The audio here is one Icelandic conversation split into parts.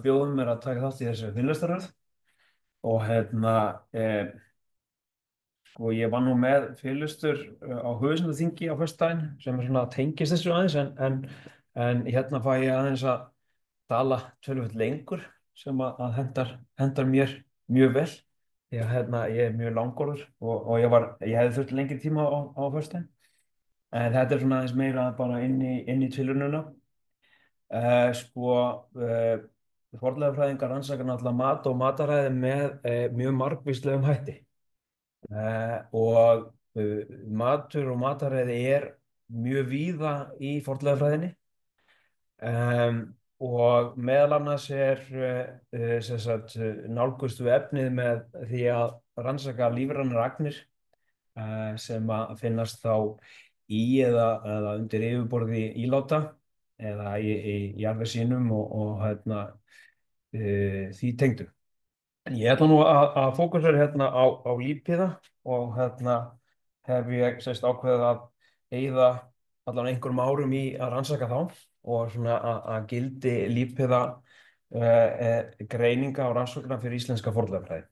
bjóðum mér að taka þátt í þessu fyrirlestaröð og og ég var nú með fyrirlestur á Hugvísindaþingi á föstudaginn sem er svona tengist þessu aðeins en hérna fæ ég aðeins að tala tölvöld lengur sem að hendar mér mjög vel því að ég er mjög langorður og ég hefði þurft lengri tíma á föstudaginn en þetta er svona aðeins meira bara inn í tilraunina. Fornleifafræðingar rannsaka náttúrulega mat og mataræði með mjög margvíslegum hætti. Matur og mataræði er mjög víða í fornleifafræðinni og meðal annars nálgust við efnið með því að rannsaka lífrænar agnir sem að finnast þá í eða undir yfirborði íláta eða í jarðvegssýnum því tengdu. Ég ætla nú að fókusera hérna á lípíða og hef ég ákveðið að eyða allan einhverjum árum í að rannsaka þá og svona að gildi lípíða greininga og rannsókna fyrir íslenska fornleifafræði.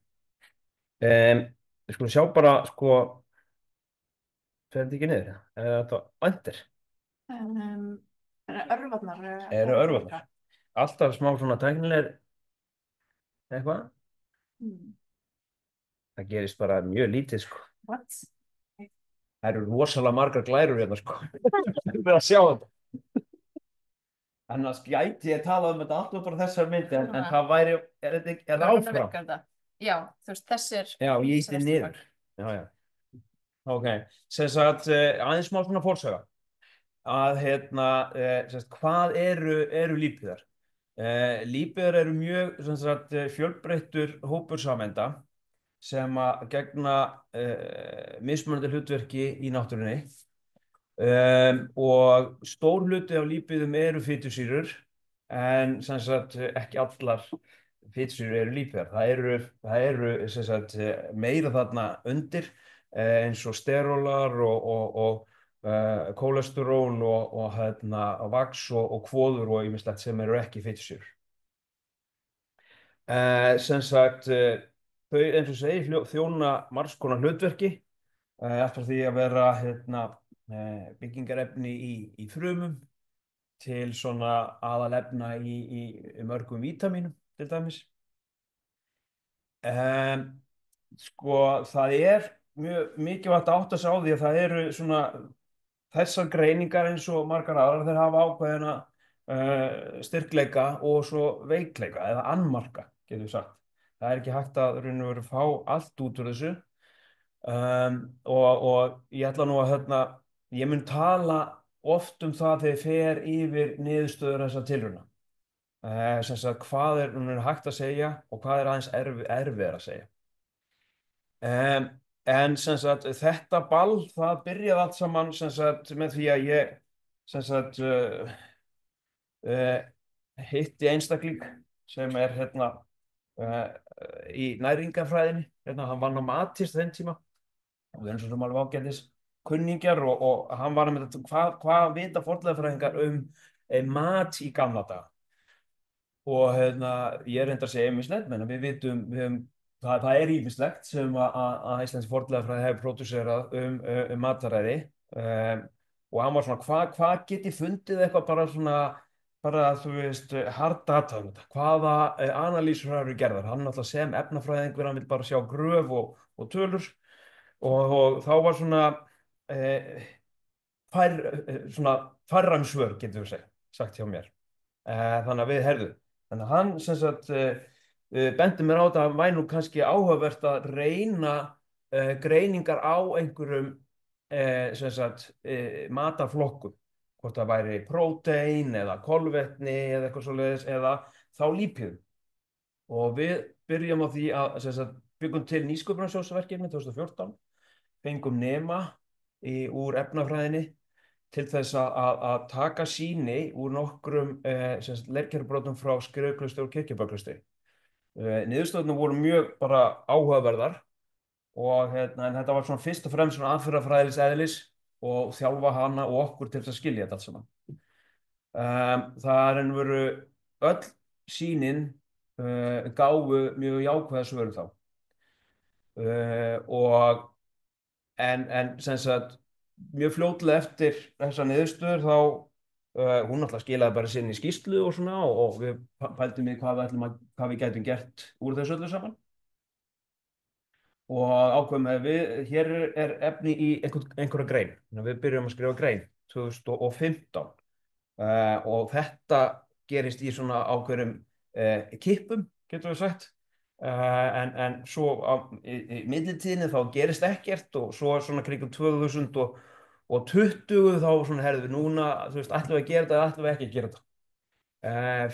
Við skulum sjá bara, fer þetta ekki niður? Þetta væntir. Eru örvarnar. Alltaf smá svona tæknilegir eitthvað. Það gerist bara mjög lítið, What? Það eru rosalega margar glærur hérna, Við að sjá þetta. Annars gæti ég talað um þetta alltaf bara þessar myndi, en það væri, er það áfram? Já, þú veist, þessir... Já, ég ítti niður. Já. Ok, aðeins smá svona fórsaga. Hvað eru lípíðar? Lípíðar eru mjög fjölbreyttur hópur sameinda sem að gegna mismunandi hlutverki í náttúrunni og stór hluti af lípíðum eru fitusýrur en ekki allar fitusýrur eru lípíðar. Það eru meira þarna undir eins og sterólar og kólesteról og vax og kvoður og ýmislegt sem eru ekki fitusýrur. Þau eins og segi þjóna margs konar hlutverki eftir því að vera byggingarefni í frumum til svona aðalefna í mörgum vítamínum til dæmis. Það er mjög mikilvægt að átta sig á því að það eru svona þessar greiningar eins og margar aðrar þeir hafa ákveðina styrkleika og svo veikleika eða annmarka, getum við sagt. Það er ekki hægt að raun og veru fá allt út úr þessu og ég ætla nú að ég mun tala oft um það þegar ég fer yfir niðurstöður þessa tilrauna. Hvað er hægt að segja og hvað er aðeins erfiðara að segja. En þetta ball, það byrjaði allt saman með því að ég hitti einstakling sem er í næringarfræðinni, hann vann á Matís þenn tíma og eins og sem alveg ágætis kunningjar og hann var með þetta, hvað vita fornleifafræðingar mat í gamla daga og ég reyndar að segja ýmislegt, menn við vitum, það er ýmislegt sem að íslensk fornleifafræði hefur pródúserað mataræði og hann var svona, hvað get ég fundið eitthvað bara þú veist, hard data um þetta, hvaða analýsur eru gerðar, hann náttúrulega sem efnafræðingur, hann vil bara sjá gröf og tölur og þá var svona færra svör, getur við sagt hjá mér, þannig að við herðum. Þannig að hann benti mér á þetta að væri nú kannski áhugavert að reyna greiningar á einhverjum matarflokkum, hvort það væri prótein eða kolvetni eða eitthvað svoleiðis eða þá lípíðum. Og við byrjum á því að byggum til nýsköpunarsjóðsverkefni 2014, fengum nema úr efnafræðinni til þess að taka sýni úr nokkrum leirkerfibrotum frá Skriðuklaustri og Kirkjubæjarklaustri. Niðurstöðurnar voru mjög bara áhugaverðar og en þetta var svona fyrst og fremst svona aðferðafræðilegs eðlis og þjálfa hana og okkur til þess að skilja þetta allt saman. Það voru öll sýnin gáfu mjög jákvæða svör þá. Og en sem sagt mjög fljótlega eftir þessa niðurstöður þá hún alltaf skilaði bara sinni skýrslu og svona og við pældum í hvað við gætum gert úr þessu öllu saman og ákveðum að hér er efni í einhverja grein. Þannig að við byrjum að skrifa grein 2015 og þetta gerist í svona ákveðum kippum, getur við sagt. En svo í millitíðinni þá gerist ekkert og svo svona kringum 2020 þá svona herðum við núna, þú veist, ætlum við að gera þetta eða ætlum við ekki að gera þetta.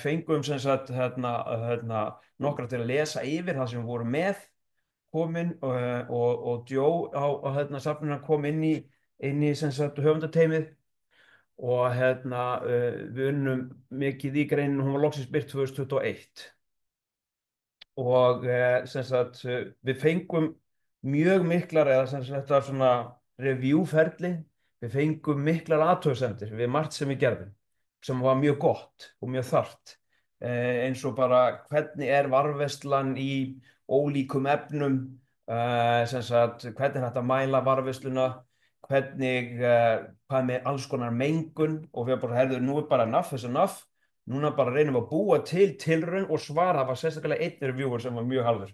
Fengum sem sagt nokkra til að lesa yfir það sem við vorum með komin og Joe á safninu kom inn í sem sagt höfundateymið og við unnum mikið í greinin, hún var loksins birt 2021 og sem sagt við fengum mjög miklar eða sem sagt þetta svona reviewferli, við fengum miklar athugasemdir við margt sem við gerðum sem var mjög gott og mjög þarft eins og bara hvernig er varðveislan í ólíkum efnum sem sagt hvernig er hægt að mæla varðveisluna hvernig hvað með alls konar mengun og við bara herðu nú er bara enough is enough núna bara reynum við að búa til tilraun og svara það var sérstaklega einn reviewer sem var mjög halður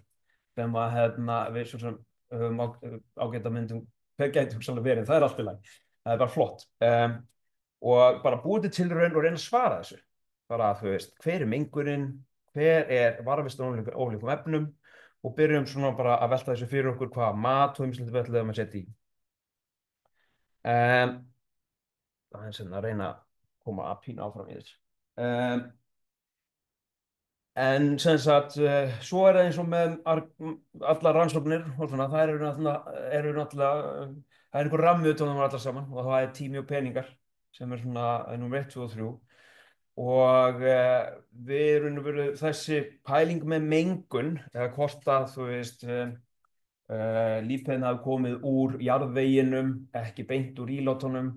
sem að við svo sem höfum ágæta myndum hver gæti hugsanlega verið, það er allt í lagi það er bara flott og bara búið til tilraun og reyna að svara þessu bara að þú veist, hver er mengunin hver er varðveislan ólíkum efnum og byrjum svona bara að velta þessu fyrir okkur hvaða mat og ýmislegt við ætlum að setja í það er sem að reyna að koma að pína áfram í þessu en sem sagt svo er það eins og með allar rannsóknir og svona, það eru náttúrulega það er einhver rammi utan það allar saman og það er tími og peningar sem er svona nummer 1, 2 og 3 og við erum verið þessi pæling með mengun eða hvort að þú veist lífhæðin hafi komið úr jarðveginum, ekki beint úr ílátunum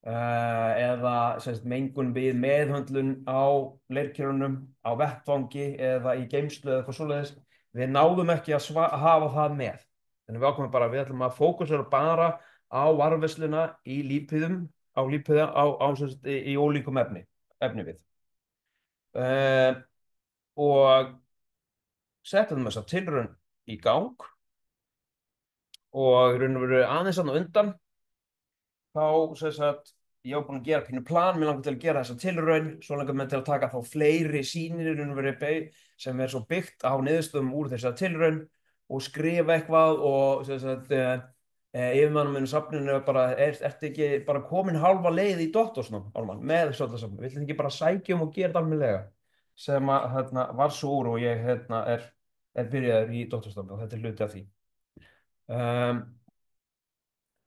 eða semst, mengun við meðhöndlun á leirkerunum, á vettvangi eða í geymslu eða eitthvað svoleiðis. Við náðum ekki að hafa það með. Þannig við ákveðum bara að við ætlum að fókusera bara á varðveisluna í lífhæðum, semst, í ólíkum efni við. Og settum þessa tilraun í gang og raun og veru aðeins þarna undan þá sem sagt ég var búinn að gera pínu plan, mér langar til að gera þessa tilraun svo langar mér til að taka þá fleiri sýnir raun og veru sem er svo byggt á niðurstöðum úr þessa tilraun og skrifa eitthvað og sem sagt yfirmannum minn safninu bara ertu ekki bara komin halva leið í doktorsnám Ármann með svolítið vill ekki bara sækja og gera þetta almennilega sem að var svo úr og ég er byrjaður í doktorsnámi og þetta er hluti af því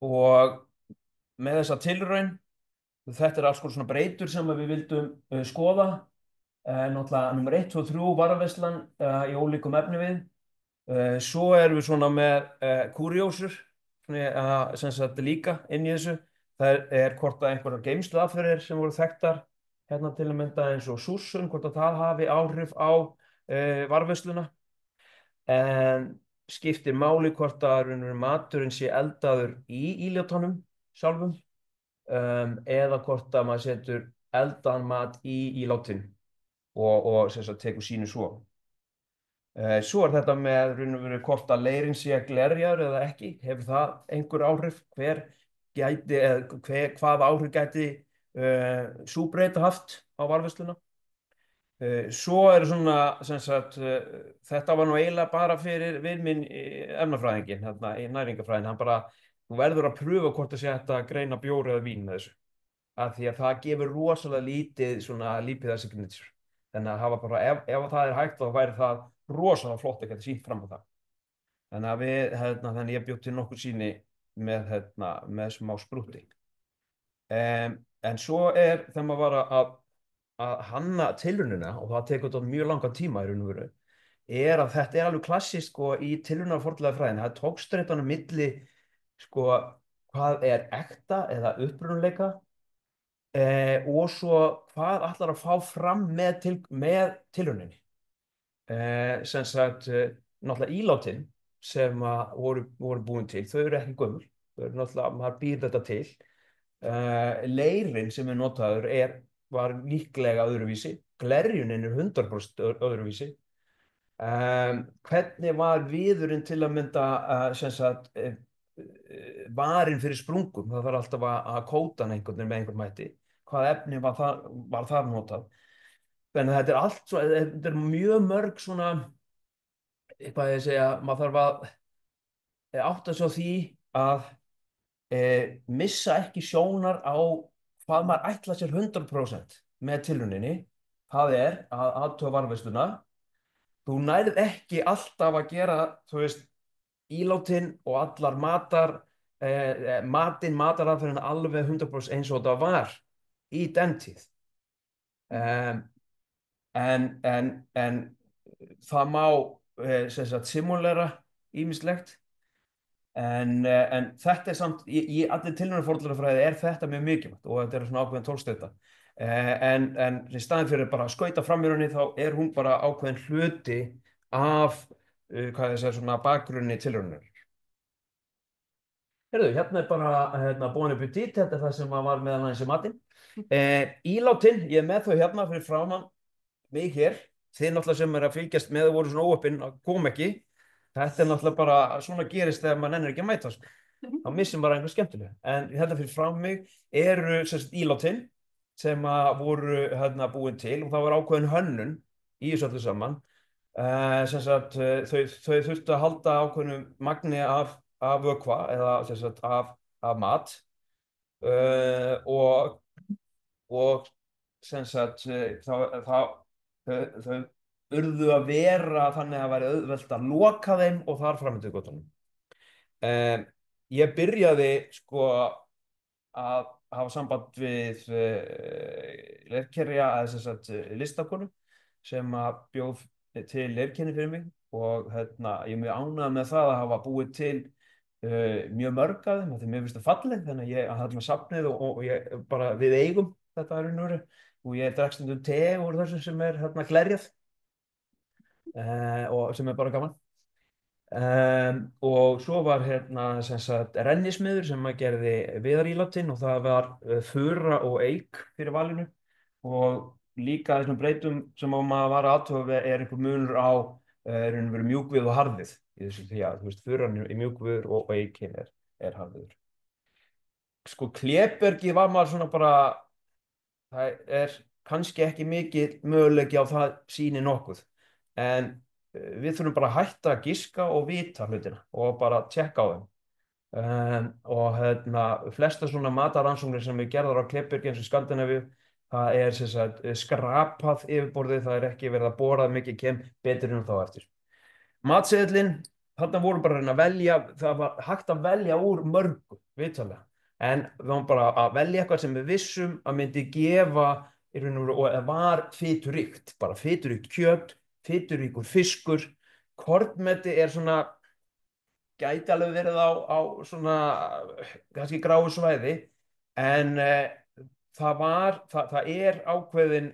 og með þessa tilraun þetta er alls konar svona breytur sem við vildum skoða náttúrulega nummer 1, 2 og 3 varðveislan í ólíkum efni við svo erum við svona með kúriósur sem sagt líka inn í þessu það er hvort að einhverjar geymsluaðferðir sem voru þekktar hérna til að mynda eins og súrsun hvort að það hafi áhrif á varðveisluna en skiptir máli hvort að maturinn sé eldaður í ílátunum sjálfum eða hvort að maður setur eldaðan mat í ílátin og sem sagt tekur sínu svo. Svo er þetta með hvort að leirinn sé glerjaður eða ekki, hefur það einhver áhrif, hvað áhrif gæti sú breyta haft á varðveisluna. Svo er svona, sem sagt, þetta var nú eiginlega bara fyrir við minn efnafræðinginn, í næringafræðin, hann bara, þú verður að pröfa hvort það sé hægt að greina bjór eða vín með þessu, af því að það gefur rosalega lítið svona lípiðasignature, þannig að hafa bara, ef það er hægt þá væri það rosalega flott að geta sýnt fram á það, þannig að þannig ég bjóð til nokkur sýni með smá sprútti, en svo þegar maður var að hanna tilraunina og það tekur þetta mjög langan tíma í raun og veru að þetta er alveg klassískt sko, í tilraunar fornleifafræðinni það er togstreitan á milli sko, hvað er ekta eða upprunaleika og svo hvað ætlar að fá fram með tilrauninni sem sagt, náttúrulega ílátin sem voru búin til, þau eru ekki gömul, þau eru náttúrulega, maður býr þetta til. Leirinn sem er notaður var líklega öðruvísi, glerjunin er 100% öðruvísi. Hvernig var viðurinn til að mynda sem sagt, varinn fyrir sprungum, það þarf alltaf að kóta hann einhvern veginn með einhvern mætti, hvað efni var þar notað. Þannig að þetta er allt svo, þetta er mjög mörg svona, hvað ég segja, maður þarf að átta sig á því að missa ekki sjónar á hvað maður ætla sér 100% með tilrauninni. Það er að athuga varðveisluna. Þú nærð ekki alltaf að gera, þú veist, ílátin og allar mataraðferðin alveg 100% eins og það var í den tíð. En það má sem sagt simulera ýmislegt en þetta er samt í allir tilraunir fornleifafræði er þetta mjög mikilvægt og þetta er svona ákveðin tólsteita en í staðinn fyrir bara að skauta fram í rauninni þá er hún bara ákveðin hluti af hvað ég segja svona bakgrunni tilraunir. Heyrðu, hérna er bara Bon Appetit, þetta er það sem var meðal annars í matinn. Ílátin, ég er með þau hérna fyrir framan mig hér, þið náttúrulega sem er að fylgjast með voru svona óöppin að koma ekki. Þetta er náttúrulega bara svona gerist þegar maður nennir ekki að mæta sko. Þá missum bara einhver skemmtilega. En þetta fyrir frá mig eru ílátin sem voru búin til og það var ákveðin hönnun í þessu öllu saman. Þau þurftu að halda ákveðinu magni af vökva eða af mat og þau urðu að vera þannig að það væri auðvelt að loka þeim og þar fram eftir götunum. Ég byrjaði sko að hafa samband við leirkerja eða listakonu sem bjóð til leirkenni fyrir mig og ég er mjög ánægður með það að hafa búið til mjög mörg af þeim, því mér finnst það fallegt þannig að ég hafði með safnið og ég, bara við eigum þetta er raunveru og ég drekk stundum te úr þessum sem er glerjað og sem er bara gaman. Og svo var rennismiður sem gerði viðarílátin og það var fura og eik fyrir valinu og líka þessum breytum sem maður var aðtöfa er einhver munur á mjúkvið og harðið í þessu því að þú veist furan er mjúkviður og eikin er harðiður. Sko klébergi var maður svona bara það er kannski ekki mikið möguleiki á það sýni nokkuð en við þurfum bara að hætta að giska og vita hlutina og bara tjekka á þeim og flesta svona mataransóknir sem við gerðar á klébergi eins og Skandinavíu það er skrapað yfirborðið, það er ekki verið að bora mikið kem betur en þá eftir. Matseðlinn, þarna voru bara að reyna að velja, það var hægt að velja úr mörgu, vitanlega. En við varum bara að velja eitthvað sem við vissum að myndi gefa og var fituríkt, bara fituríkt kjöt, fituríkur fiskur, kornmeti er svona, gæti alveg verið á svona, kannski gráu svæði, en það er ákveðin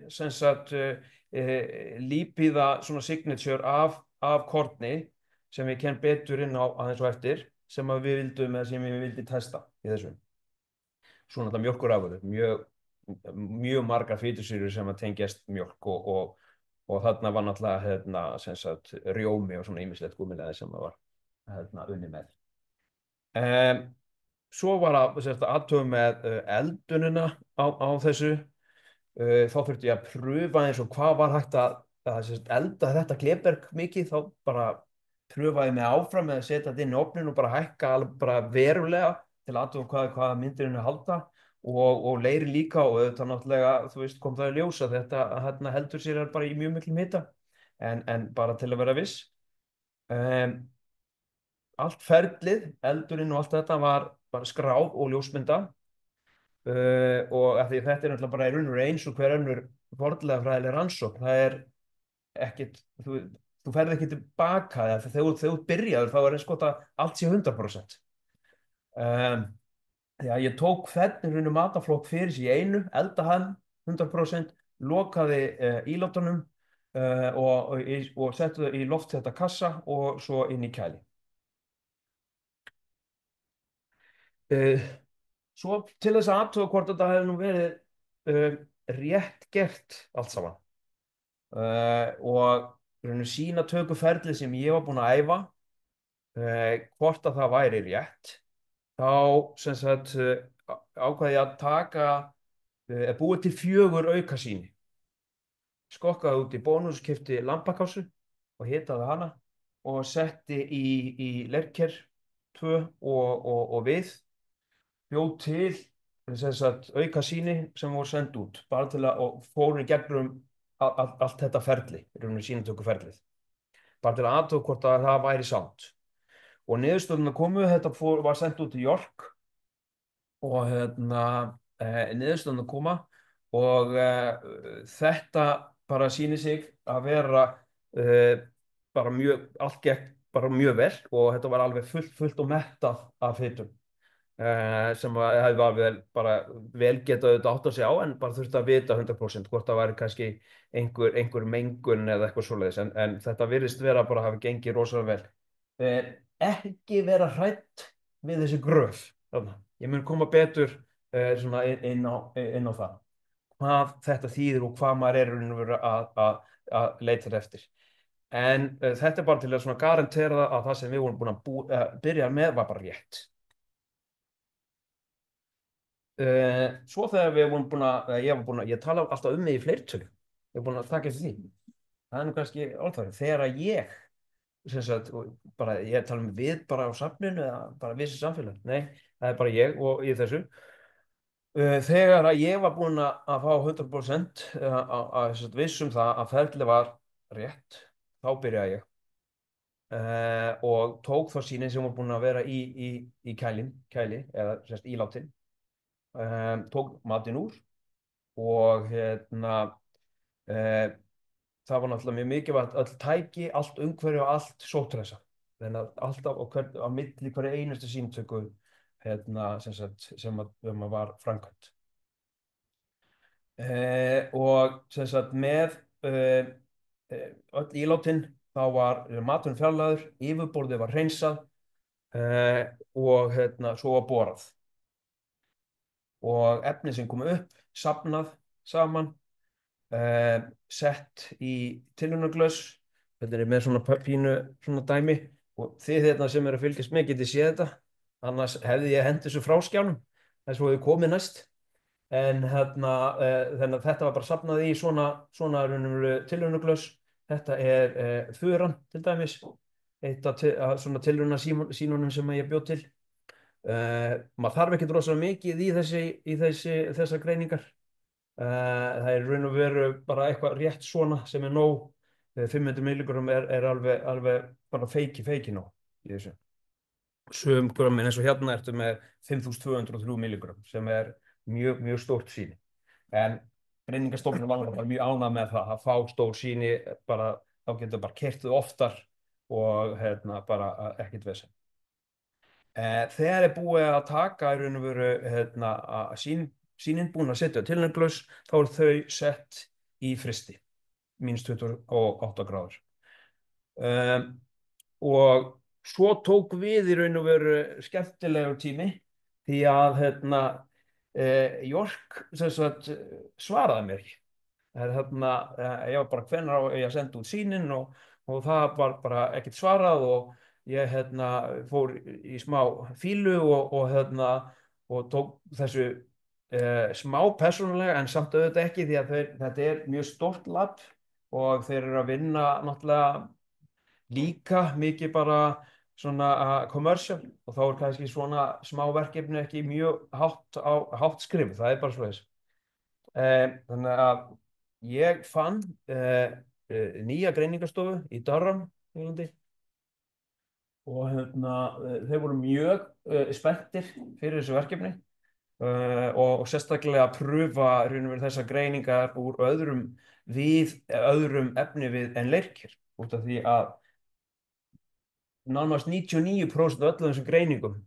lípíða svona signature af korni sem við kem betur inn á aðeins og eftir sem við vildum eða sem við vildum testa í þessu. Svona þetta mjólkurafurðir, mjög margar fitusýrur sem tengjast mjólk og þarna var náttúrulega rjómi og svona ýmislegt gúmmilega sem það var unni með. Svo var aðtöfu með eldunina á þessu. Þá þurfti ég að pröfa eins og hvað var hægt að elda þetta kléberg mikið. Þá bara pröfaði mig áfram með að setja þetta inn í ofnin og bara hækka bara verulega til að aðtöfu hvað myndirinn er að halda og leiri líka og auðvitað náttúrulega, þú veist, kom það í ljós að þetta heldur sér bara í mjög miklum hita en bara til að vera viss. Allt ferlið, eldurinn og allt þetta var bara skráð og ljósmynda og af því þetta er náttúrulega bara í raun og veru eins og hver önnur fornleifafræðileg rannsókn, það er ekkert, þú ferð ekki tilbaka þegar þú byrjaður þá er eins gott að allt sé 100%. Ég tók hvern mataflokk fyrir sig í einu, elda hann 100%, lokaði ílátunum og settu þau í lofttætta kassa og svo inn í kæli. Uh, Svo til þess að aðtöga hvort þetta hefði nú verið rétt gert allt saman og sína tökuferli sem ég var búinn að æfa hvort að það væri rétt þá sem sagt ákvað ég að taka búið til 4 aukasýni skokkaði út í bónus, keypti lambakásu og hitaði hana og setti í leirker 2 og við bjó til sem sagt, aukasýni sem voru send út bara til að og fóru í gegnum allt þetta ferli, í rauninni sýnatökuferlið bara til að aðtöku hvort að það væri sátt og niðurstöðuna komu, þetta var sendt út í York og niðurstöðuna koma og þetta bara sýnir sig að vera bara mjög, allt gekk bara mjög vel og þetta var alveg fullt og mettað af fitum sem hefði var bara vel getað auðvitað átt að segja á en bara þurfti að vita 100% hvort það væri kannski einhver mengun eða eitthvað svoleiðis en þetta virðist vera bara að hafa gengið rosalega vel ekki vera hrædd við þessi gröf þarna. Ég mun koma betur svona inn á það hvað þetta þýðir og hvað maður er í raun og veru að leita eftir en þetta er bara til að svona garantera að það sem við vorum búin að byrja með var bara rétt. Svo þegar við vorum ég tala alltaf mig í fleirtölu ég er búin að taka eftir því það er nú kannski álþarið þegar að ég sem sagt, bara, ég tala við bara á safninu eða bara vissi samfélag nei, það er bara ég og í þessu þegar að ég var búin að fá 100% að vissum það að ferli var rétt þá byrjaði ég og tók þá sýnin sem var búin að vera í kæli eða sérst ílátin tók matinn úr og það var náttúrulega mjög mikilvægt öll tæki, allt umhverfi og allt sótthreinsa þannig að alltaf á milli hverju einustu sýnatöku sem var framkvæmt og sem sagt með öll ílátin þá var maturinn fjarlægður, yfirborðið var hreinsað og svo var borað og efnið sem kom upp safnað saman sett í tilraunaglös þetta er með svona pínu svona dæmi og þið sem eru að fylgjast með getið séð þetta annars hefði ég hendt þessu frá skjánum þess að við komið næst en þannig að þetta var bara safnað í svona tilraunaglös þetta er furan til dæmis eitt af svona tilraunasýnunum sem ég bjó til maður þarf ekkert rosalega mikið í þessar greiningar það er raun og veru bara eitthvað rétt svona sem er nóg 500 milligram er alveg bara feiki nóg í þessu sum grömmin eins og hérna ertu með 5203 milligram sem er mjög stórt sýni en greiningarstofnun var bara mjög ánægð með það að fá stór sýni bara, þá getur bara keyrt þau oftar og bara ekkert vesen þegar er búið að taka í raun og veru sýnin búin að setja tilraunaglös þá eru þau sett í frysti -28 gráður og svo tók við í raun og veru skemmtilegur tími því að York svaraði mér ekki ég var bara hvenær á ég að senda út sýnin og það var bara ekkert svarað og ég fór í smá fílu og tók þessu smá persónulega en samt auðvitað ekki því að þetta er mjög stórt lab og þeir eru að vinna náttúrulega líka mikið bara svona commercial og þá er kannski svona smá verkefni ekki mjög hátt skrif, það er bara svoleiðis þannig að ég fann nýja greiningarstofu í Durham og þeir voru mjög spenntir fyrir þessu verkefni og sérstaklega að pröfa þessar greiningar úr öðrum efni við en leirker út af því að nánast 99% af öllum þessum greiningum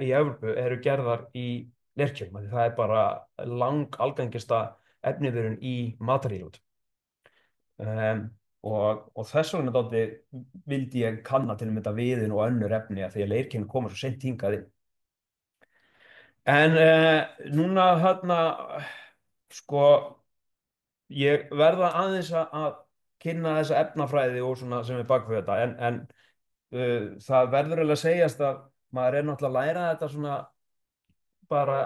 í Evrópu eru gerðar í leirkjum það er bara algengasta efniviðurinn í matarílát Um, og þess vegna vildi ég kanna til að mynda viðin og önnur efni að því að leirkynni koma svo seint hingað inn. En núna hérna, sko, ég verða aðeins að kynna þessa efnafræði og svona sem er bak við þetta, en það verður eiginlega að segjast að maður er náttúrulega að læra þetta svona bara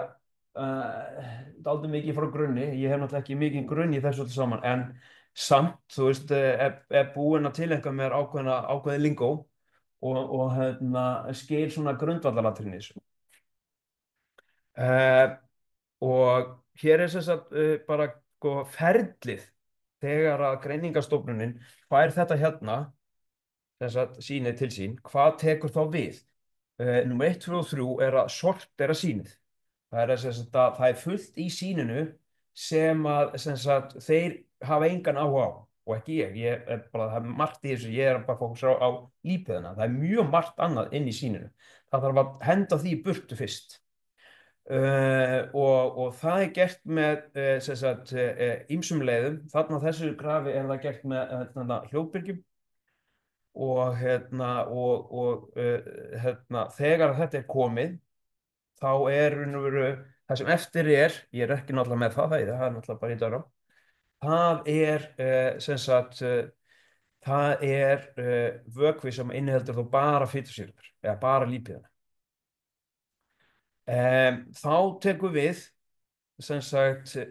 dálítið mikið frá grunni. Ég hef náttúrulega ekki mikið grunn í þessu öllu saman, en samt, þú veist, er búinn að tileinka mér ákveðið lingó og hérna, skil svona grundvallaratriðin í þessu. Og hér er sem sagt bara sko, ferlið þegar að Greiningarstofnunin fær þetta hérna, þess að sýnið til sín, hvað tekur þá við? Númer 1, 2 og 3 er að sortera sýnið. Það er fullt í sýninu sem að þeir hafa engan áhuga á og ekki ég er bara, það er margt í þessu, ég er bara fókusur á lípiðina. Það er mjög margt annað inn í sýninu. Það þarf að henda því í burtu fyrst. Og það er gert með ýmsum leiðum. Þarna á þessu grafi er það gert með hljóðbylgjum og þegar þetta er komið þá er það sem eftir er, ég er ekki náttúrulega með það er náttúrulega bara í dörum, það er vökvi sem inniheldur þó bara fitusýrur eða bara lípíðana. Þá tekur við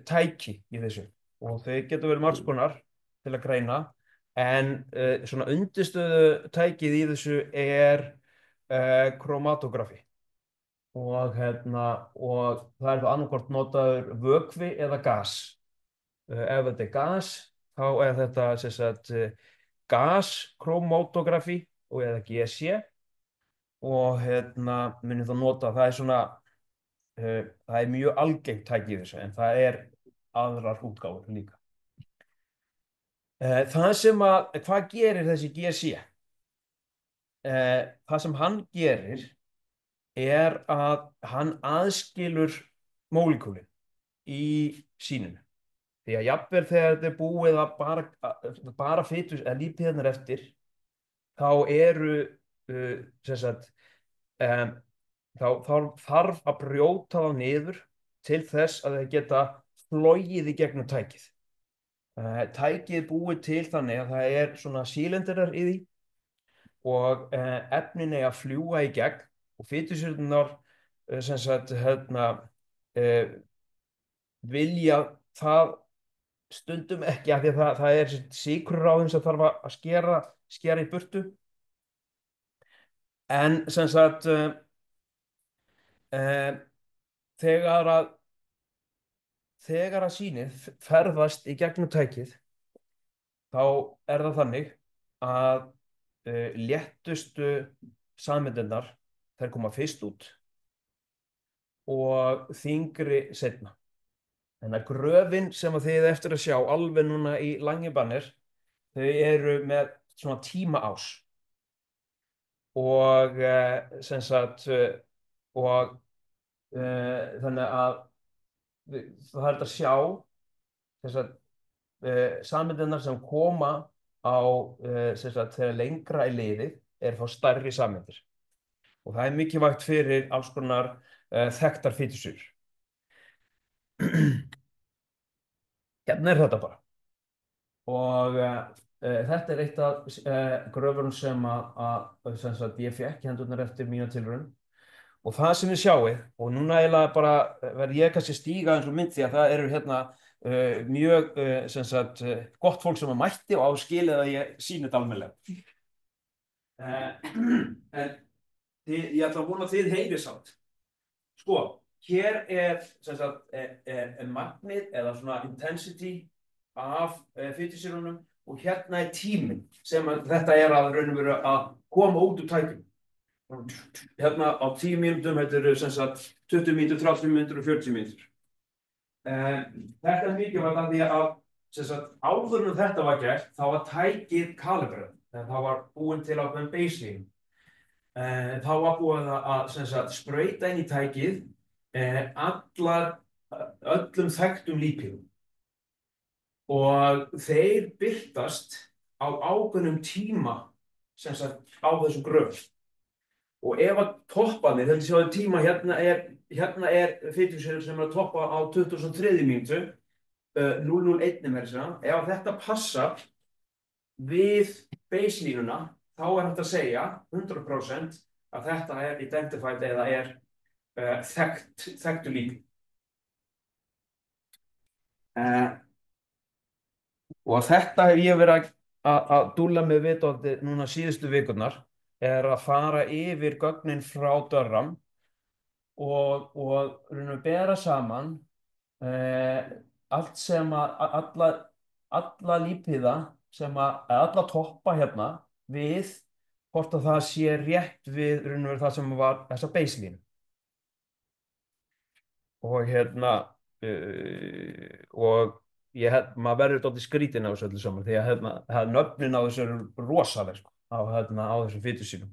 tæki í þessu og þau getur verið margs konar til að greina, en svona undirstöðu tækið í þessu er kromatografí og það er þá annarkvort notaður vökvi eða gas. Ef þetta er gas þá er þetta gaskromatografí og eða GC og munum þá nota, það er svona það er mjög algengt tæki í þessu, en það er aðrar útgáfur líka. Hvað gerir þessi GC? Það sem hann gerir er að hann aðskilur mólekúlin í sýninu. Því að jafnvel þegar þetta er búið að bara fitus eða lípíðarnir eftir, þá eru þá þarf að brjóta þá niður til þess að þeir geta flogið í gegnum tækið. Tækið er búið til þannig að það er svona sílindarar í því og efnin eiga að fljúga í gegn og fitusýrurnar vilja það stundum ekki, af því að það er sykrur á þeim sem þarf að skera í burtu. En þegar að sýnið ferðast í gegnum tækið, þá er það þannig að léttustu sameindirnar þær koma fyrst út og þyngri seinna. Þannig að gröfin sem að þið eftir að sjá alveg núna í Langebanner, þau eru með svona tímaás og þannig að það er hægt að sjá sameindirnar sem koma á þegar lengra í liðið er þá stærri sameindir og það er mikilvægt fyrir alls konar þekktar fitusýrur. Hérna er þetta bara og þetta er eitt af gröfurum sem ég fékk í hendurnar eftir mína tilraun og það sem þið sjáið, og núna eiginlega bara verð ég kannski stíga eins og mynd því að það eru hérna mjög gott fólk sem að mætti og áskilið að ég sýni þetta almennilega. En ég ætla að vona að þið heyrið samt. Sko, hér er magnið eða svona intensity af fitusýrunum og hérna er tíminn sem þetta er að raun og veru að koma út úr tækjum. Hérna á 10 mínútum, þetta eru 20 mínútur, 30 mínútur og 40 mínútur. Þetta er mikilvægt að því að áður en þetta var gert, þá var tækið kalibrað, það var búin til ákveðin baseline. Þá var búin að sprauta inn í tækið öllum þekktum lípíðum og þeir birtast á ákveðnum tíma sem sagt á þessum gröfum. Og ef að topparnir, þetta sjáðu tíma, hérna er fitusýra sem er að toppa á 23. mínútu, 001 með þess að, ef þetta passar við baselínuna, þá er hægt að segja 100% að þetta er identified eða er þekktu lík. Og þetta hef ég verið að dúlla með viðdóti núna síðustu vikurnar, er að fara yfir gögnin frá Durham og raun og bera saman allt sem alla lípíða sem alla toppa hérna við hvort að það sé rétt við raun og veru það sem var þessa baseline. Og og maður verður dálítið skrítinn á þessu öllu saman því að nöfnin á þessu eru rosaleg sko, á þessum fitusýrum.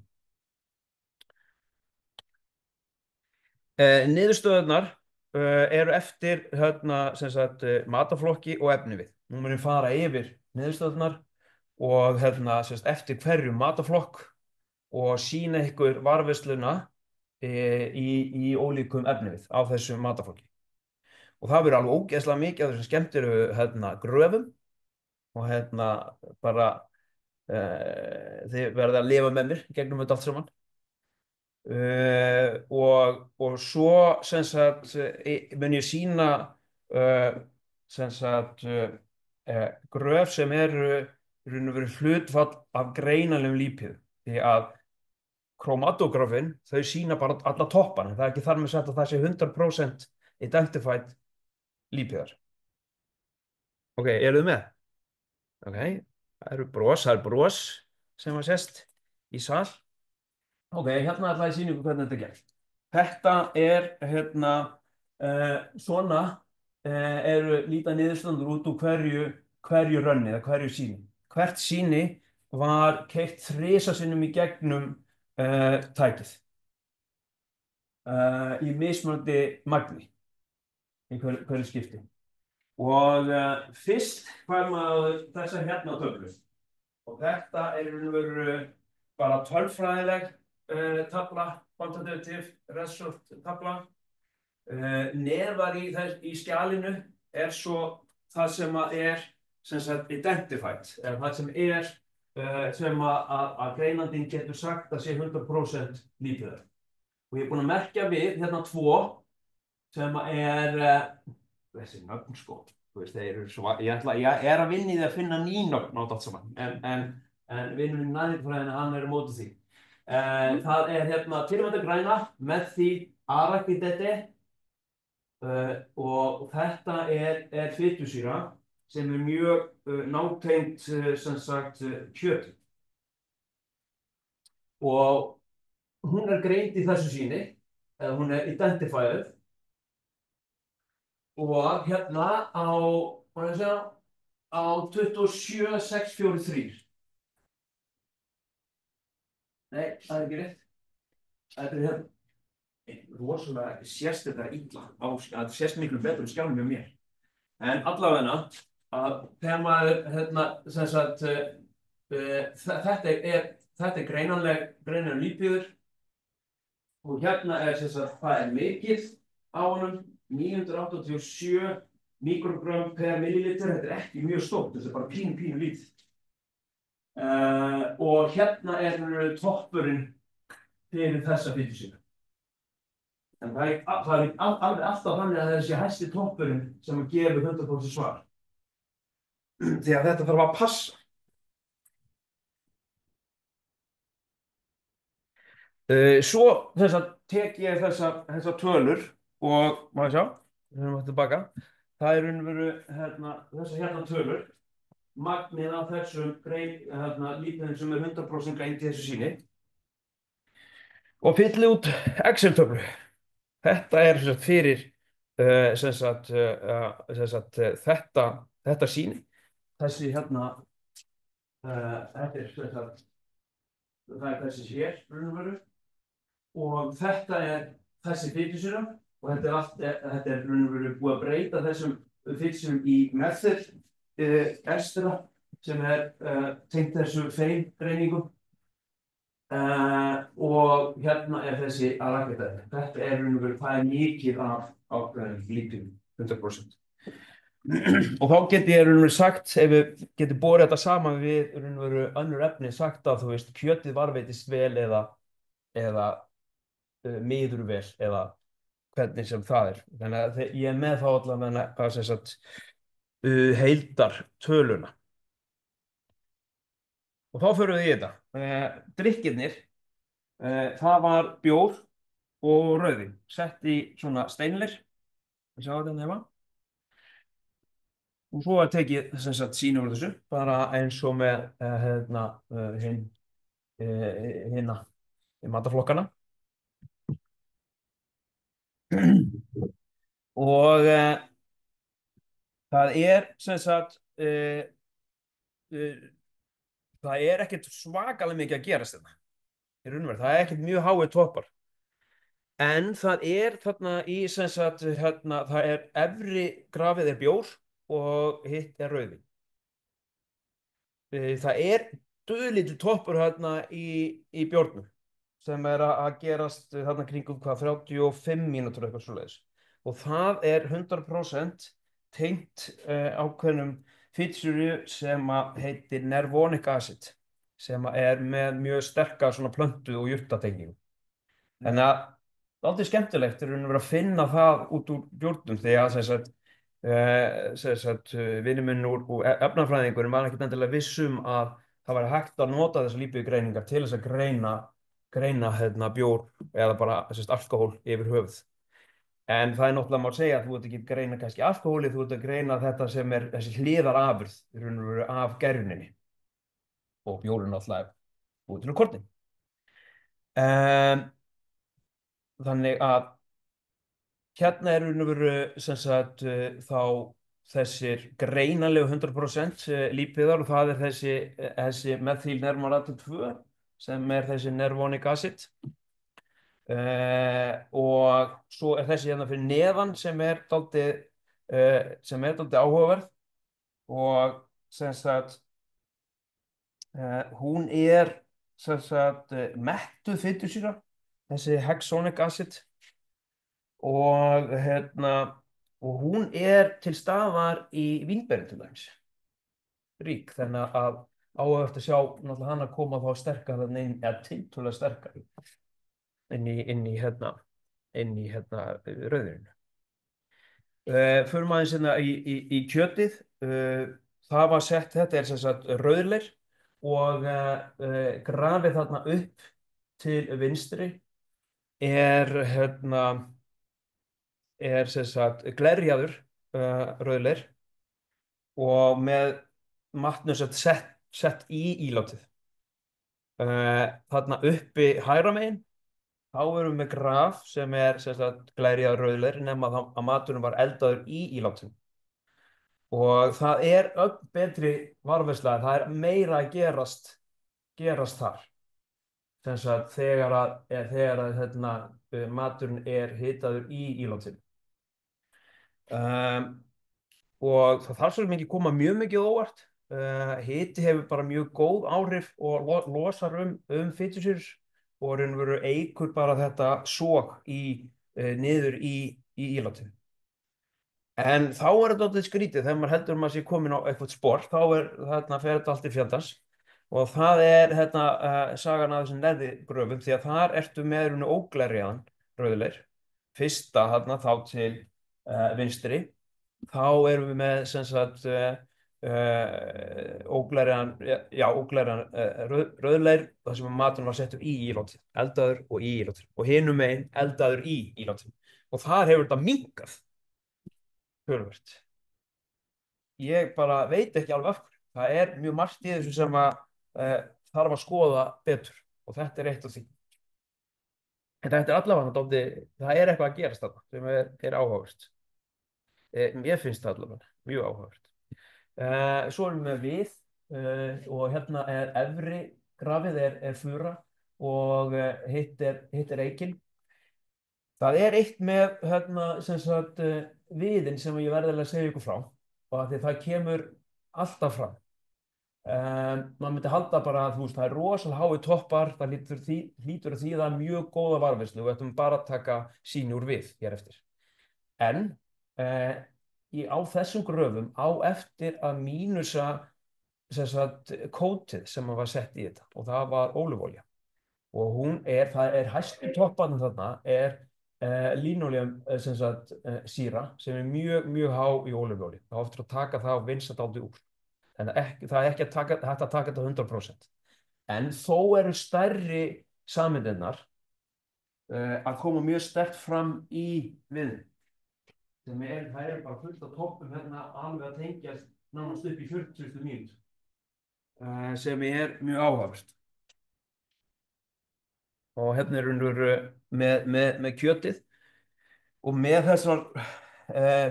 Niðurstöðurnar eru eftir sem sagt, mataflokki og efnivið. Nú munum við fara yfir niðurstöðurnar og sem sagt, eftir hverju mataflokk og sýna ykkur varðveisluna í ólíkum efnivið á þessu mataflokki. Og það verður alveg ógeðslega mikið af þessum skemmtilegu gröfum og bara þið verða að lifa með mér gegnum þetta allt saman. Og svo sem sagt mun ég sýna sem sagt gröf sem eru raun og veru hlutfall af greinanlegum lípíðum því að kromatogröfin þau sýna bara alla toppana, það er ekki þar með sagt að það sé 100% identified lípíðar. Ok, eru þið með? Ok, það er bros sem var sést í sal. Ok, hérna ætla ég að sýna ykkur hvernig þetta er gert. Þetta er svona eru líta niðurstöður út úr hverju rönni eða hverju sýni. Hvert sýni var keyrt 3 sinnum í gegnum tækið í mismunandi magni í hverju skipti. Og fyrst fær maður þessa hérna töflu. Og þetta er í raun og veru bara tölfræðileg tafla, quantitative result tafla. Neðar í skjalinu er svo það sem er sem sagt identified, eða það sem er sem að greinandinn getur sagt að sé 100% lípíðar. Og ég er búinn að merkja við hérna 2 sem er þessi nöfn sko. Þú veist, þeir eru svo, ég er að vinna í því að finna ný nöfn á þetta allt saman, en vinnurinn næringarfræðina, hann er á móti því. Það er hérna tyrmandagræna með því arachidete og þetta er fitusýra sem er mjög nátengt sem sagt kjöti. Og hún er greind í þessu sýni, eða hún er identified og hérna á 27,643. Nei, það er ekki rétt. Þetta er hérna. Rosalega sést þetta illa. Það sést miklu betur skjánum með mér. En allavega að þegar maður sem sagt þetta er greinanleg lípíður og hérna er sem sagt það er mikið á honum 987 mikrogram per milliliter. Þetta er ekki mjög stórt, þetta er bara pínu lítið. Og hérna er toppurinn fyrir þessa fitusýru. En það er alveg alltaf þannig að þessi hæsti toppurinn sem að gefa 100% svar. Því að þetta þarf að passa. Svo þess að tek ég þessa tölur og má ég sjá, við erum aftur tilbaka. Það er raun og veru þessar hérna tölur, magnið af þessum lípíðum sem er 100% greind í þessu sýni. Og fyllið út Excel-töflu. Þetta er sem sagt fyrir þetta sýni. Þessi hérna, þetta er sem sagt, það er þessi hér, raun og veru. Og þetta er þessi fitusýra og þetta er raun og veru búið að breyta þessum fitusýrum í methyl estra sem tengt þessu feilgreiningu. Og hérna er þessi aðraketaði. Þetta er raun og veru, það er mikið af ákveðnum lípíðum, 100%. Og þá get ég raun og veru sagt, ef við getum borið þetta saman við raun og veru önnur efni, sagt að þú veist, kjötið varðveitist vel eða miður vel eða hvernig sem það er. Þannig að ég er með þá allavega hvað sem sagt heildar töluna. Og þá förum við í þetta. Drykkirnir, það var bjór og rauðvín sett í svona steinlir. Við sjáum þetta heima. Og svo er tekið sem sagt sýni úr þessu, bara eins og með hinna mataflokkana. Og það er sem sagt það er ekkert svakalega mikið að gerast þetta í raun og veru, það er ekkert mjög háir toppar, en það er þarna í sem sagt það er efri grafið er bjór og hitt er rauðvín. Það er dulítill toppur þarna í bjórnum sem er að gerast þarna kringum 35 mínútur eitthvað svoleiðis, og það er 100% tengt ákveðnum fittsýru sem heitir nervonic acid, sem er með mjög sterka svona plöntu og jurtatengingu. Þannig að það er aldrei skemmtilegt að finna það út úr bjórnum, því að vinur minn úr efnafræðingurum var ekkert endilega viss að það væri hægt að nota þessar lípíðugreiningar til þess að greina bjór eða bara alkohól yfir höfuð. En það er náttúrulega má segja að þú ert ekki að greina kannski alkohólið, þú ert að greina þetta sem er þessi hliðarafurð af gerjuninni. Og bjórinn náttúrulega búið til kornin. Þannig að hérna er raun og veru sem sagt þá þessir greinanlegu 100% lípíðar, og það er þessi methylnermalato 2 sem er þessi nervonic acid. Og svo er þessi hérna fyrir neðan sem er dálítið áhugaverð, og sem sagt hún er sem sagt mettuð fitusýra, þessi hexonic acid, og og hún er til staðar í vínberum til dæmis, rík, þannig að áhugavert að sjá náttúrulega hann að koma þá sterkar þarna inn, eða tiltölulega sterkar inn í rauðvíninu. Förum aðeins hérna í kjötið. Það var sett, þetta er sem sagt rauðleir, og grafið þarna upp til vinstri er sem sagt glerjaður rauðleir og með matnum sett í ílátið. Þarna uppi hægra megin þá erum við með graf sem er sem sagt glerjaður rauðleir, nema að maturinn var eldaður í ílátinu. Og það er betri varðveisla, það er meira að gerast þar. Sem sagt þegar maturinn er hitaður í ílátinu. Og það þarf svo mikið koma mjög mikið óvart. Hiti hefur bara mjög góð áhrif og losar fitusýrur, og raun og veru eykur bara þetta sog niður í ílátinu. En þá er þetta alltaf skrítið, þegar maður heldur maður sé komin á eitthvað sport, þá fer þetta allt í fjandans, og það er sagan af þessum neðrigröfum, því að þar ertu með óglerjaðan rauðleir, fyrsta þá til vinstri, þá erum við með sem sagt óglerjaðan rauðleir, þar sem maturinn var settur í ílátið, eldaður og í ílátið, og hinum megin eldaður í ílátið, og þar hefur þetta minnkað töluvert. Ég bara veit ekki alveg af hverju. Það er mjög margt í þessu sem þarf að skoða betur, og þetta er eitt af því. En þetta er allavega það er eitthvað að gerast þarna sem er áhugavert. Mér finnst það allavega mjög áhugavert. Svo erum við og hérna er efri grafið er fura, og hitt er eikil. Það er eitt með sem sagt viðinn sem ég verði að segja ykkur frá, og því það kemur alltaf fram. Maður myndi halda bara að þú veist, það er rosalega hái toppar, það hlýtur að þýða mjög góða varðveislu og við ættum bara að taka síni úr við hér eftir. En uh, á þessum gröfum á eftir að mínusa sem sagt, kótið sem var sett í þetta og það var ólífólja. Og það er hæstu topparnir þarna er linoleum sem sagt, sýra sem er mjög, mjög há í ólífóli. Það er ofta að taka það og vinsa þetta aldrei úr. En það er ekki hægt að taka þetta 100%. En þó eru stærri sameindirnar að koma mjög sterkt fram í við. Það er bara fullt af toppum hérna alveg að tengjast nánast upp í 40 mínútur. Sem er mjög áhugavert. Og hérna er með kjötið og með þessar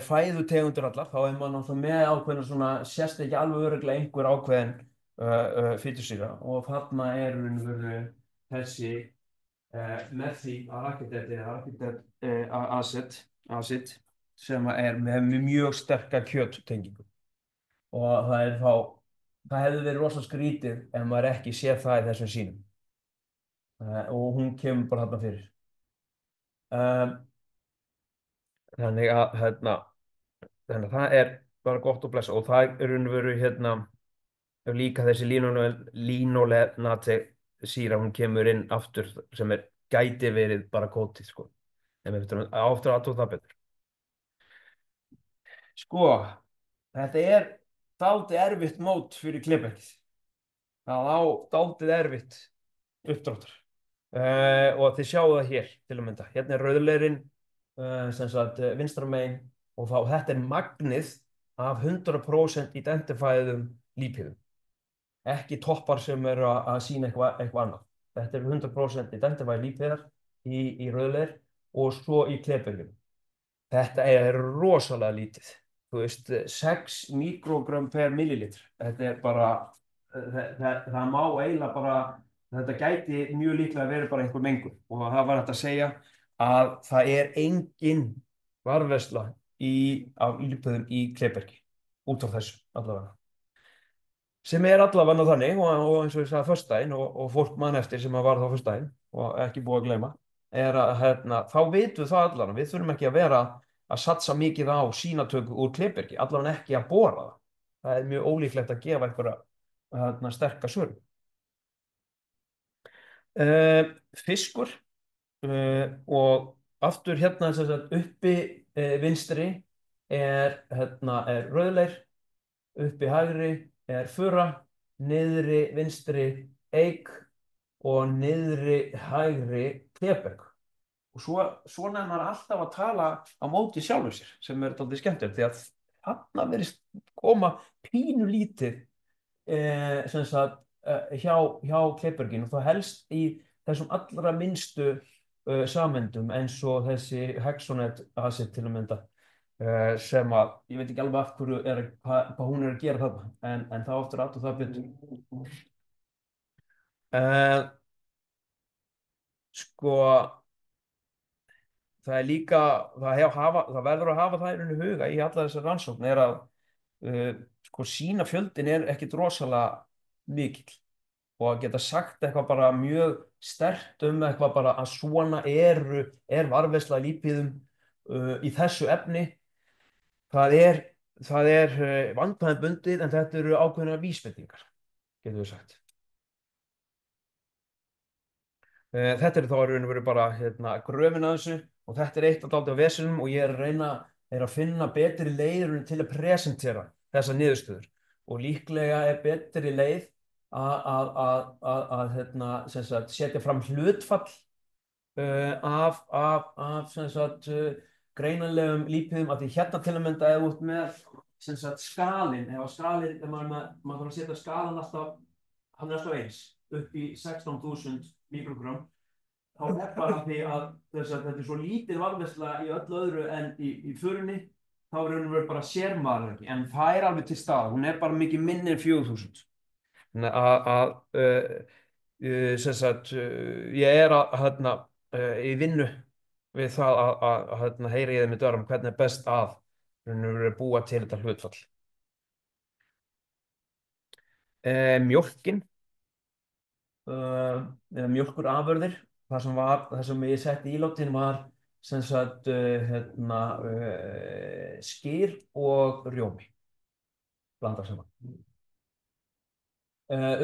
fæðutegundur allar, þá er maður náttúrulega með ákveðna svona, sérst ekki alveg örugglega einhver ákveðin fitusýra og þarna er þessi með því acid sem er með mjög sterka kjöttengingu og það hefði verið rosalega skrítið ef maður ekki séð það í þessum sýnum. Og hún kemur bara þarna fyrir. Þannig að það er bara gott og blessa og það er líka þessi linolenate sýra, hún kemur inn aftur sem gæti verið bara kótið sko. En við þurfum aftur að aðtóða það betur. Sko, þetta er dálítið erfitt mót fyrir Klébergið. Það á dálítið erfitt uppdráttur. Og þið sjáu það hér til að mynda. Hérna er rauðleirinn sem sagt vinstra megin og þetta er magnið af 100% identifæðum lípíðum. Ekki toppar sem eru að sýna eitthvað annað. Þetta er 100% identifæð lípíðar í rauðleir og svo í Kléberginu. Þetta er rosalega lítið. Þú veist, 6 mikrogram per millilitr. Þetta er bara, það má eiginlega bara, þetta gæti mjög líklega verið bara einhver mengun og það var hægt að segja að það er engin varðveisla af lípíðum í Klébergi út af þessu allavega. Sem er allavega þannig og eins og ég sagði föstudaginn og fólk man eftir sem var þá föstudaginn og ekki búið að gleyma, er að þá vitum við það allavega. Við þurfum ekki að vera að satsa mikið á sýnatöku úr Klébergi, allavega ekki að bora það. Það er mjög ólíklegt að gefa einhverja sterka svör. Fiskur og aftur hérna uppi vinstri er rauðleir, uppi hægri er fura, niðri vinstri eik og niðri hægri Kléberg. Og svona er maður alltaf að tala á móti sjálfum sér sem er dálítið skemmtilegt því að þarna virðist koma pínu lítið sem sagt hjá Kléberginu og það helst í þessum allra minnstu sameindum eins og þessi hexonet acid til að mynda sem að ég veit ekki alveg af hverju hvað hún er að gera þarna en það oftar aftur það betur. Sko það er líka það verður að hafa það í raun í huga í alla þessar rannsókn er að sko sýnafjöldin er ekkit rosalega mikill og að geta sagt eitthvað bara mjög sterkt eitthvað bara að svona er varðveisla lípíðum í þessu efni það er vandkvæðum bundið en þetta eru ákveðnar vísbendingar getum við sagt. Þetta er þá í raun og veru bara gröfin að þessu og þetta er eitt af dálítið á vesinum og ég er að reyna að finna betri leiður til að presentera þessa niðurstöður og líklega er betri leið að sem sagt, setja fram hlutfall af sem sagt, greinanlegum lípíðum af því hérna til að mynda eða út með sem sagt, skalinn ef maður þarf að setja skalan alltaf hann er alltaf eins upp í 16.000 mikrogram þá er bara því að þetta er svo lítið varðveisla í öllu öðru en í furunni þá er raun og veru bara sér maður ekki en það er alveg til staðar, hún er bara mikið minni en 4.000 sem sagt ég er í vinnu við það að heyra í þeim í dörum hvernig er best að raun og veru búa til þetta hlutfall. Mjólkin, eða mjólkurafurðir. Það sem ég setti í ílátin var sem sagt skyr og rjómi blandað saman.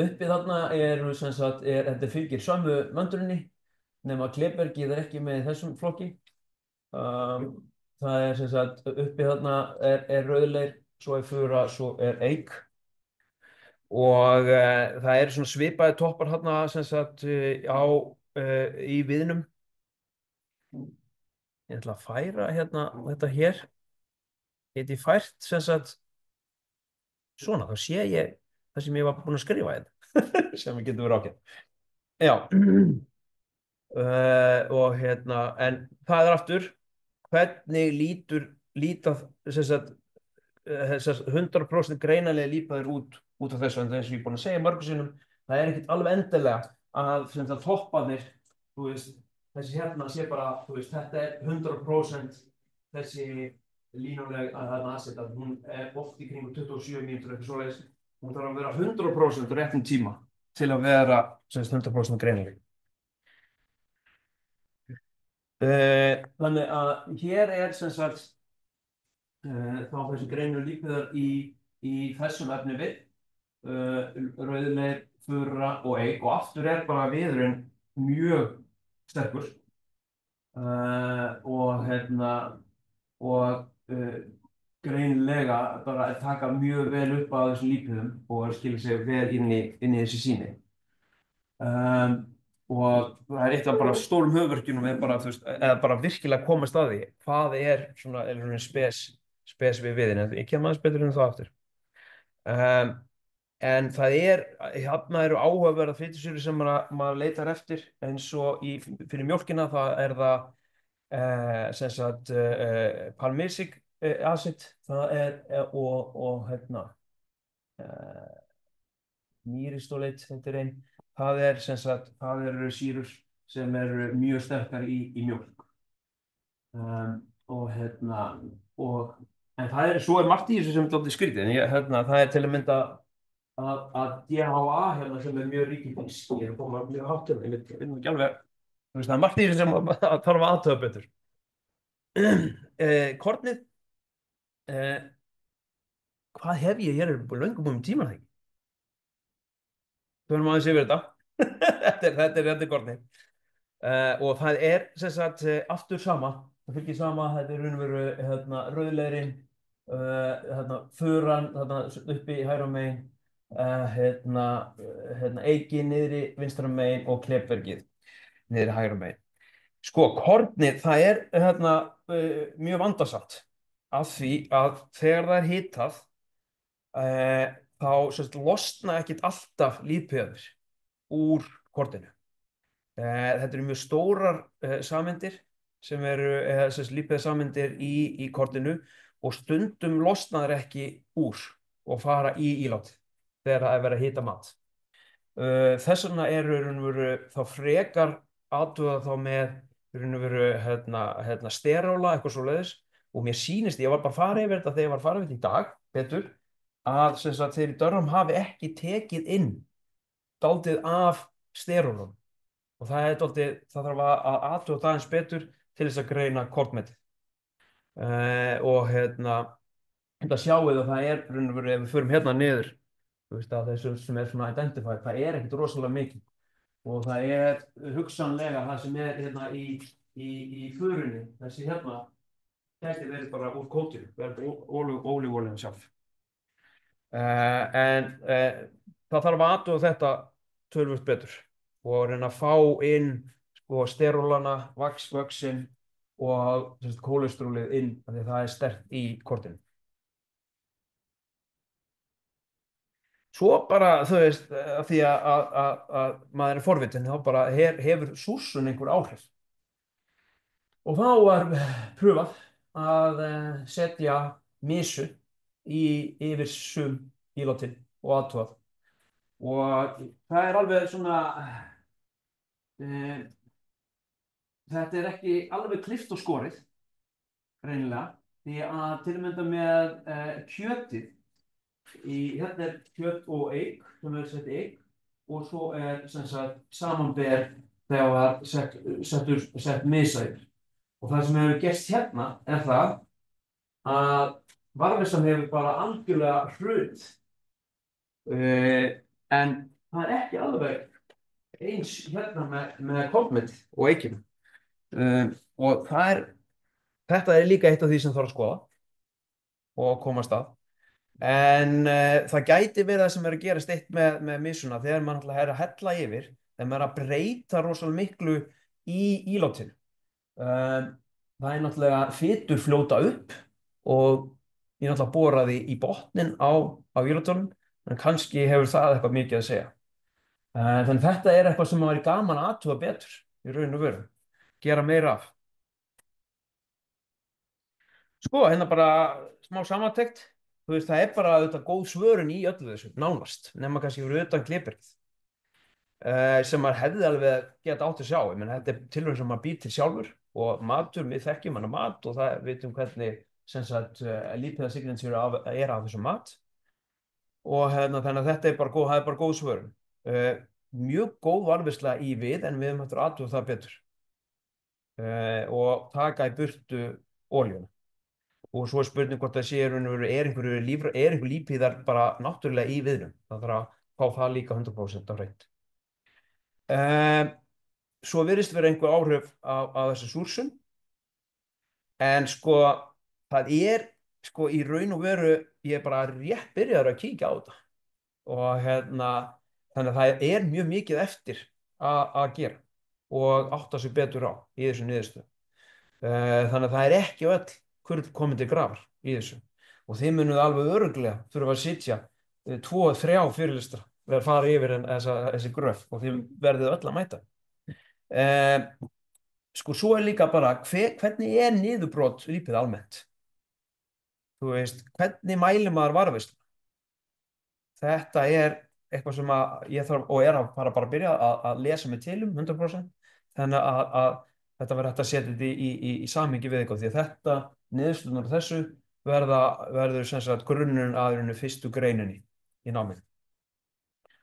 Uppi þarna eru sem sagt, þetta fylgir sömu möndrunni nema klébergið er ekki með í þessum flokki. Um, það er sem sagt uppi þarna er rauðleir, svo er fura, svo er eik og það eru svona svipaði toppar þarna sem sagt í viðnum. Ég ætla að færa hérna þetta hér. Geti fært sem sagt svona, þá sé ég það sem ég var búinn að skrifa hérna sem getur verið ágætt. Já. Og hérna, en það er aftur hvernig líta sem sagt, þessar 100% greinanlega lípaðir út af þessu, en þess að ég er búinn að segja mörgum sinnum, það er ekkert alveg endilega að sem sagt topparnir, þú veist, þessi hérna sé bara, þú veist, þetta er 100% þessi línuleg aset, að hún er oft í kringum 27 mínútur eitthvað svoleiðis, hún þarf að vera 100% á réttum tíma til að vera sem sagt 100% greinileg. Þannig að hér er sem sagt þá þessi greinur lípiðar í þessum efni við rauðleir, fura og eik, og aftur er bara viðurinn mjög sterkur og hérna og greinilega bara taka mjög vel upp á þessum lípiðum og skilja sig vel inn í þessi sýni. Og það er eitt af bara stórum höfverkjunum er bara, þú veist, eða bara virkilega komast að því hvað er svona spes við viðinn, en ég kem aðeins betur það aftur. En það hérna eru áhugaverðar fitusýrur sem maður leitar eftir, eins og fyrir mjólkina það er það sem sagt palmisic acid, það er og hérna mýristóleit, þetta er einn. Það er sem sagt, það eru sýrur sem eru mjög sterkar í mjólk. Og hérna, en það svo er margt í þessu sem er dálítið skrítið, en hérna, það er til að mynda að DHA hérna sem er mjög rík í fisk, ég er að koma mjög hátt hérna, ég veit ekki alveg, þú veist, það er margt í þessu sem þarf að aðtöða betur. Kornið, hvað hef ég hér löngum um tíma þegar? Förum aðeins yfir þetta. Þetta er kornið. Og það er sem sagt aftur sama, það fylgir sama, þetta er raun og veru hérna, rauðleirinn, hérna, furan hérna, uppi í hægra megin, hérna, eiki niðri vinstra megin og klepvergið niðri hægra megin. Sko, kornið, það er hérna, mjög vandasamt af því að þegar það er hitað, þá sem sagt, losna ekkert alltaf lípíðar úr korninu. Þetta eru mjög stórar sameindir sem eru lípíðasameindir í korninu og stundum losna þær ekki úr og fara í ílátið þegar það er verið að hita mat. Þess vegna eru þá frekar athugað þá með hérna, steróla, eitthvað svoleiðis, og mér sýnist, ég var bara að fara yfir þetta þegar ég var að fara yfir þetta í dag, betur, að sem sagt, þeir í Durham hafi ekki tekið inn dálítið af sterólum og það þarf að athuga það eins betur til þess að greina kornmetið. Og hérna, þetta sjáið að það er, ef við förum hérna niður, þú veist að þessu sem er svona identified, það er ekkert rosalega mikið og það er hugsanlega það sem er hérna í förunni, þessi hérna, þetta verið bara úr kótinu, verið ólífólíum sjálf. En það þarf að athuga þetta tölvöld betur og reyna að fá inn sko, sterólana, vöxin og kólesterólið inn af því að það er sterkt í kortinu. Svo bara, þú veist, af því að maður er forvitinn, þá bara hefur súrsun einhver áhrif. Og þá var pröfað að setja mysu yfir sum ílátin og athugað. Og það er alveg svona, þetta er ekki alveg klippt og skorið, greinilega, því að til að mynda með kjötið, Hérna er kjöt og egg, sem er sett egg, og svo er sem sagt samanber þegar var sett misa yfir. Og það sem hefur gerst hérna er það að varðveislan hefur bara algjörlega hrunið. En það er ekki alveg eins hérna með kornmetið og egginu. Og þetta er líka eitt af því sem þarf að skoða og komast að. En það gæti verið það sem er að gerast eitt með misuna þegar maður náttúrulega er að hella yfir, þegar maður er að breyta rosalega miklu í ílátinu. Það er náttúrulega fitur fljóta upp og ég náttúrulega boraði í botnin á ílátunum, en kannski hefur það eitthvað mikið að segja. Þannig þetta er eitthvað sem maður er gaman að athuga betur í raun og veru, gera meira af. Sko, hérna bara smá samantekt. Þú veist, það er bara auðvitað góð svörun í öllu þessu, nánast, nema kannski fyrir utan Glitbergið, sem maður hefði alveg geta átt að sjá. Ég menn, þetta er tilraun sem maður býr til sjálfur og matur, við þekkjum hann mat og það vitum hvernig sem sagt lípiðasignature er af þessum mat og hérna, þannig að þetta er bara góð, það er bara góð svörun. Mjög góð varðveisla í við en við höfum hægt að athuga það betur og taka í burtu olíuna. Og svo er spurning hvort það sé einhverju lípíðar bara náttúrulega í viðnum. Það þarf að fá það líka 100% á hreint. Svo virðist vera einhver áhrif á þessu súrsun. En sko, það er sko í raun og veru, ég er bara rétt byrjaður að kíkja á þetta. Og hérna, þannig að það er mjög mikið eftir að gera og átta sig betur á í þessu niðurstöðu. Þannig að það er ekki öll kurl komin til grafar í þessu og þið munuð alveg örugglega þurfa að sitja 2-3 fyrirlestra við að fara yfir þessi gröf og þið verðið öll að mæta. Sko svo er líka bara hvernig er niðurbrot lípið almennt? Þú veist, hvernig mælir maður varðveislu? Þetta er eitthvað sem ég þarf og er að fara bara að byrja að lesa mig til 100%, þannig að þetta verður hægt að setja þetta í samhengi við eitthvað, því að þetta niðurstöðunar þessu verður sem sagt grunnurinn að fyrstu greininni í námið.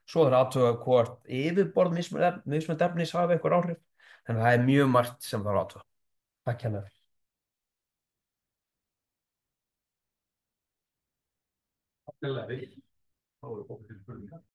Svo er aðtuga hvort yfirborð mismunandi efnis hafa eitthvað áhrif, þannig að það er mjög margt sem þarf aðtuga. Takk hérlega. Takk hérlega. Þá erum við opið fyrir spurningar.